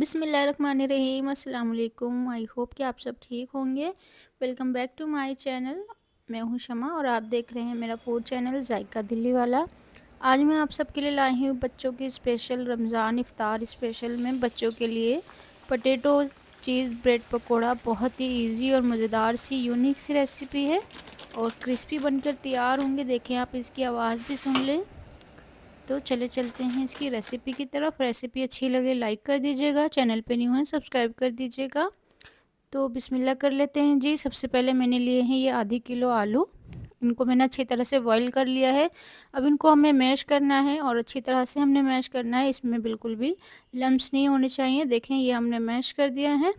बिस्मिल्लाहिर्रहमानिर्रहीम अस्सलाम वालेकुम। आई होप कि आप सब ठीक होंगे। Welcome back to my channel. मैं हूं शमा और आप देख रहे हैं मेरा फूड चैनल जायका दिल्ली वाला। आज मैं आप सबके लिए लाई हूं बच्चों की स्पेशल रमज़ान इफ़्तार स्पेशल में बच्चों के लिए पोटैटो चीज़ ब्रेड पकोड़ा। बहुत ही इजी और मज़ेदार सी यूनिक सी रेसिपी है और क्रिस्पी बनकर तैयार होंगे। देखें, आप इसकी आवाज़ भी सुन लें। तो चले चलते हैं इसकी रेसिपी की तरफ। रेसिपी अच्छी लगे लाइक कर दीजिएगा, चैनल पे न्यू है सब्सक्राइब कर दीजिएगा। तो बिस्मिल्लाह कर लेते हैं जी। सबसे पहले मैंने लिए हैं ये आधी किलो आलू। इनको मैंने अच्छी तरह से बॉईल कर लिया है। अब इनको हमें मैश करना है और अच्छी तरह से हमने मैश करना है। इसमें बिल्कुल भी लम्स नहीं होने चाहिए। देखें, ये हमने मैश कर दिया है।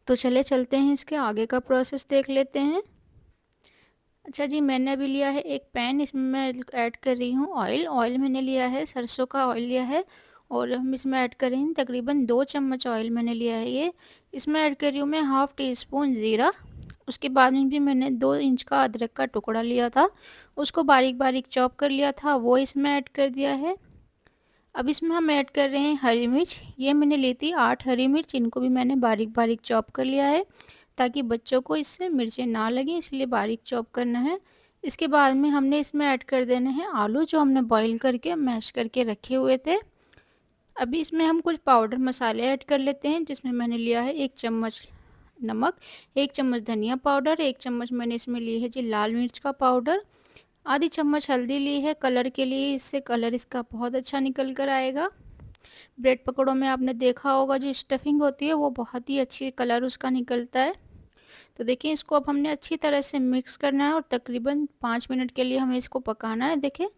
तो चले चलते हैं इसके आगे का प्रोसेस देख लेते हैं। अच्छा जी, मैंने अभी लिया है एक पैन। इसमें मैं ऐड कर रही हूँ ऑयल। ऑयल मैंने लिया है सरसों का ऑयल लिया है और हम इसमें ऐड कर रहे हैं तकरीबन 2 चम्मच ऑयल मैंने लिया है ये। इसमें ऐड कर रही हूँ मैं हाफ़ टी स्पून ज़ीरा। उसके बाद में भी मैंने 2 इंच का अदरक का टुकड़ा लिया था, उसको बारीक बारीक चॉप कर लिया था, वो इसमें ऐड कर दिया है। अब इसमें हम ऐड कर रहे हैं हरी मिर्च। ये मैंने ली थी 8 हरी मिर्च, इनको भी मैंने बारीक बारीक चॉप कर लिया है ताकि बच्चों को इससे मिर्चें ना लगें, इसलिए बारीक चॉप करना है। इसके बाद में हमने इसमें ऐड कर देने हैं आलू जो हमने बॉईल करके मैश करके रखे हुए थे। अभी इसमें हम कुछ पाउडर मसाले ऐड कर लेते हैं, जिसमें मैंने लिया है 1 चम्मच नमक, 1 चम्मच धनिया पाउडर, 1 चम्मच मैंने इसमें ली है जी लाल मिर्च का पाउडर, आधी चम्मच हल्दी ली है कलर के लिए, इससे कलर इसका बहुत अच्छा निकल कर आएगा। ब्रेड पकौड़ों में आपने देखा होगा जो स्टफिंग होती है वो बहुत ही अच्छी कलर उसका निकलता है। तो देखिए, इसको अब हमने अच्छी तरह से मिक्स करना है और तकरीबन 5 मिनट के लिए हमें इसको पकाना है। देखिए,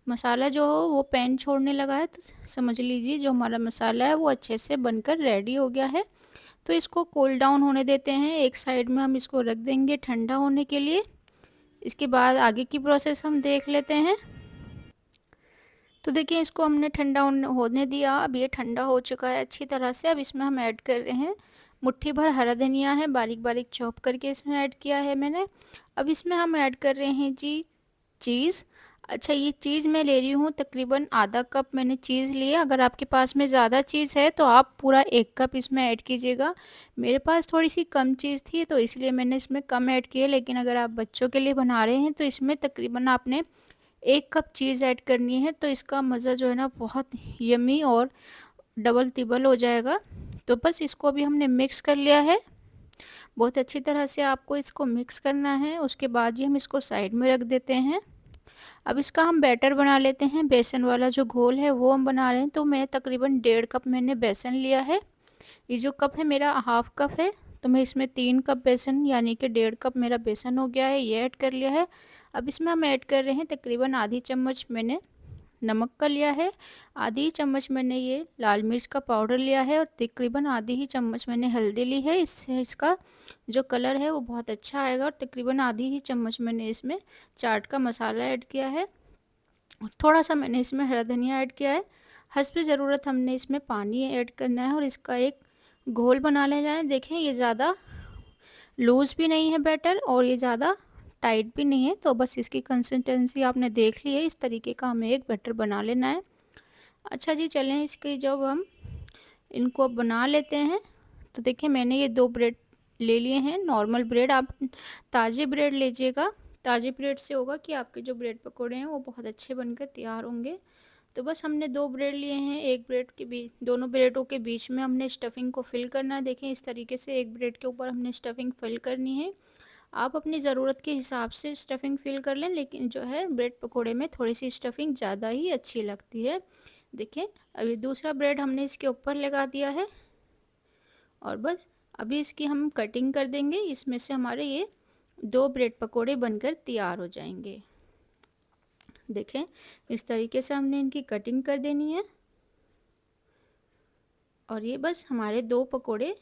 मसाला जो हो वो पैन छोड़ने लगा है, तो समझ लीजिए जो हमारा मसाला है वो अच्छे से बनकर रेडी हो गया है। तो इसको कूल डाउन होने देते हैं। एक साइड में हम इसको रख देंगे ठंडा होने के लिए। इसके बाद आगे की प्रोसेस हम देख लेते हैं। तो देखिए, इसको हमने ठंडा होने दिया। अब ये ठंडा हो चुका है अच्छी तरह से। अब इसमें हम ऐड कर रहे हैं मुट्ठी भर हरा धनिया है, बारीक बारीक चॉप करके इसमें ऐड किया है मैंने। अब इसमें हम ऐड कर रहे हैं जी चीज़। अच्छा, ये चीज़ मैं ले रही हूँ तकरीबन आधा कप मैंने चीज़ लिया। अगर आपके पास में ज़्यादा चीज़ है तो आप पूरा 1 कप इसमें ऐड कीजिएगा। मेरे पास थोड़ी सी कम चीज़ थी तो इसलिए मैंने इसमें कम ऐड किया, लेकिन अगर आप बच्चों के लिए बना रहे हैं तो इसमें तकरीबन आपने 1 कप चीज़ ऐड करनी है। तो इसका मज़ा जो है ना बहुत यमी और डबल तिबल हो जाएगा। तो बस इसको भी हमने मिक्स कर लिया है। बहुत अच्छी तरह से आपको इसको मिक्स करना है। उसके बाद ही हम इसको साइड में रख देते हैं। अब इसका हम बैटर बना लेते हैं। बेसन वाला जो घोल है वो हम बना रहे हैं। तो मैं तकरीबन 1.5 कप मैंने बेसन लिया है। ये जो कप है मेरा हाफ कप है, तो मैं इसमें 3 कप बेसन यानी कि 1.5 कप मेरा बेसन हो गया है, ये ऐड कर लिया है। अब इसमें हम ऐड कर रहे हैं तकरीबन आधी चम्मच मैंने नमक का लिया है, आधी चम्मच मैंने ये लाल मिर्च का पाउडर लिया है और तकरीबन आधी ही चम्मच मैंने हल्दी ली है। इससे इसका जो कलर है वो बहुत अच्छा आएगा। और तकरीबन आधी ही चम्मच मैंने इसमें चाट का मसाला ऐड किया है। थोड़ा सा मैंने इसमें हरा धनिया ऐड किया है। हस्ब ज़रूरत हमने इसमें पानी ऐड करना है और इसका एक घोल बना लेना है। देखें, ये ज़्यादा लूज़ भी नहीं है बैटर और ये ज़्यादा टाइट भी नहीं है। तो बस इसकी कंसिस्टेंसी आपने देख ली है, इस तरीके का हमें एक बैटर बना लेना है। अच्छा जी, चलें इसकी जब हम इनको बना लेते हैं। तो देखिए, मैंने ये 2 ब्रेड ले लिए हैं, नॉर्मल ब्रेड। आप ताज़े ब्रेड लीजिएगा। ताज़े ब्रेड से होगा कि आपके जो ब्रेड पकोड़े हैं वो बहुत अच्छे बनकर तैयार होंगे। तो बस हमने 2 ब्रेड लिए हैं। एक ब्रेड के बीच, दोनों ब्रेडों के बीच में हमने स्टफिंग को फिल करना है। देखें, इस तरीके से एक ब्रेड के ऊपर हमने स्टफिंग फिल करनी है। आप अपनी ज़रूरत के हिसाब से स्टफिंग फिल कर लें, लेकिन जो है ब्रेड पकोड़े में थोड़ी सी स्टफिंग ज़्यादा ही अच्छी लगती है। देखिए, अभी दूसरा ब्रेड हमने इसके ऊपर लगा दिया है और बस अभी इसकी हम कटिंग कर देंगे। इसमें से हमारे ये 2 ब्रेड पकोड़े बनकर तैयार हो जाएंगे। देखें, इस तरीके से हमने इनकी कटिंग कर देनी है और ये बस हमारे 2 पकोड़े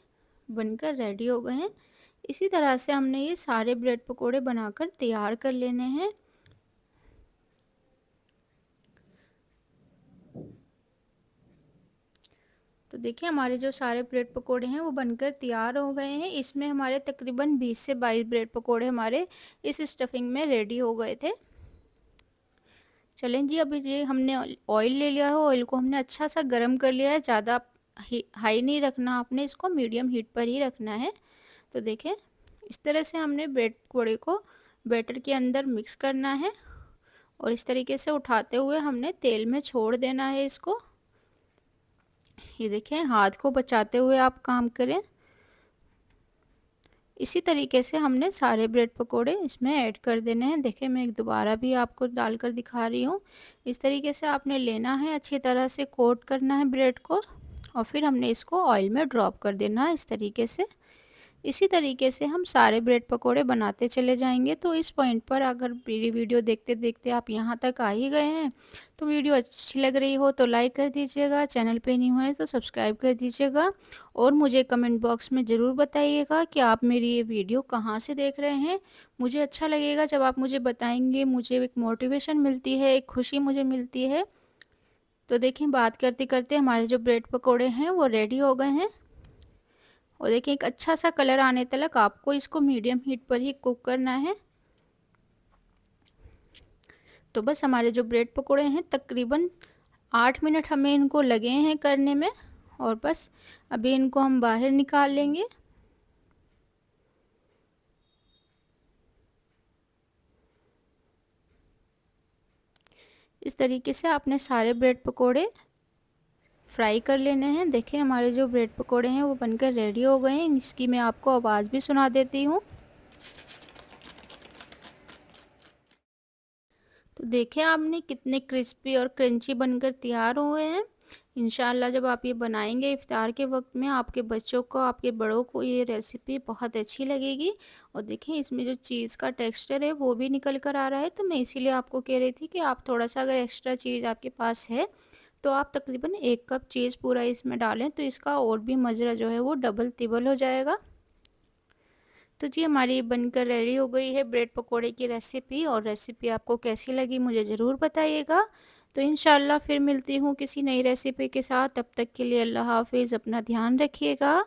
बनकर रेडी हो गए हैं। इसी तरह से हमने ये सारे ब्रेड पकोड़े बनाकर तैयार कर लेने हैं। तो देखिए, हमारे जो सारे ब्रेड पकोड़े हैं वो बनकर तैयार हो गए हैं। इसमें हमारे तकरीबन 20 से 22 ब्रेड पकोड़े हमारे इस स्टफिंग में रेडी हो गए थे। चलें जी, अभी ये हमने ऑयल ले लिया है। ऑयल को हमने अच्छा सा गर्म कर लिया है। ज़्यादा हाई नहीं रखना, आपने इसको मीडियम हीट पर ही रखना है। तो देखें, इस तरह से हमने ब्रेड पकौड़े को बैटर के अंदर मिक्स करना है और इस तरीके से उठाते हुए हमने तेल में छोड़ देना है इसको। ये देखें, हाथ को बचाते हुए आप काम करें। इसी तरीके से हमने सारे ब्रेड पकोड़े इसमें ऐड कर देने हैं। देखिए, मैं एक दोबारा भी आपको डालकर दिखा रही हूँ। इस तरीके से आपने लेना है, अच्छी तरह से कोट करना है ब्रेड को और फिर हमने इसको ऑयल में ड्रॉप कर देना है इस तरीके से। इसी तरीके से हम सारे ब्रेड पकोड़े बनाते चले जाएंगे। तो इस पॉइंट पर अगर मेरी वीडियो देखते देखते आप यहाँ तक आ ही गए हैं तो वीडियो अच्छी लग रही हो तो लाइक कर दीजिएगा, चैनल पे नहीं हुए तो सब्सक्राइब कर दीजिएगा और मुझे कमेंट बॉक्स में ज़रूर बताइएगा कि आप मेरी ये वीडियो कहाँ से देख रहे हैं। मुझे अच्छा लगेगा जब आप मुझे बताएंगे, मुझे एक मोटिवेशन मिलती है, एक खुशी मुझे मिलती है। तो देखिए, बात करते करते हमारे जो ब्रेड पकोड़े हैं वो रेडी हो गए हैं और देखिए, एक अच्छा सा कलर आने तक आपको इसको मीडियम हीट पर ही कुक करना है। तो बस हमारे जो ब्रेड पकोड़े हैं तकरीबन 8 मिनट हमें इनको लगे हैं करने में और बस अभी इनको हम बाहर निकाल लेंगे। इस तरीके से आपने सारे ब्रेड पकोड़े फ्राई कर लेने हैं। देखिए, हमारे जो ब्रेड पकोड़े हैं वो बनकर रेडी हो गए हैं। इसकी मैं आपको आवाज़ भी सुना देती हूँ। तो देखिए आपने कितने क्रिस्पी और क्रंची बनकर तैयार हुए हैं। इंशाल्लाह जब आप ये बनाएंगे इफ्तार के वक्त में, आपके बच्चों को, आपके बड़ों को ये रेसिपी बहुत अच्छी लगेगी। और देखें, इसमें जो चीज़ का टेक्सचर है वो भी निकल कर आ रहा है। तो मैं इसीलिए आपको कह रही थी कि आप थोड़ा सा अगर एक्स्ट्रा चीज़ आपके पास है तो आप तकरीबन 1 कप चीज़ पूरा इसमें डालें तो इसका और भी मज़ा जो है वो डबल तिबल हो जाएगा। तो जी, हमारी बनकर रेडी हो गई है ब्रेड पकोड़े की रेसिपी और रेसिपी आपको कैसी लगी मुझे ज़रूर बताइएगा। तो इंशाल्लाह फिर मिलती हूँ किसी नई रेसिपी के साथ। तब तक के लिए अल्लाह हाफ़िज़, अपना ध्यान रखिएगा।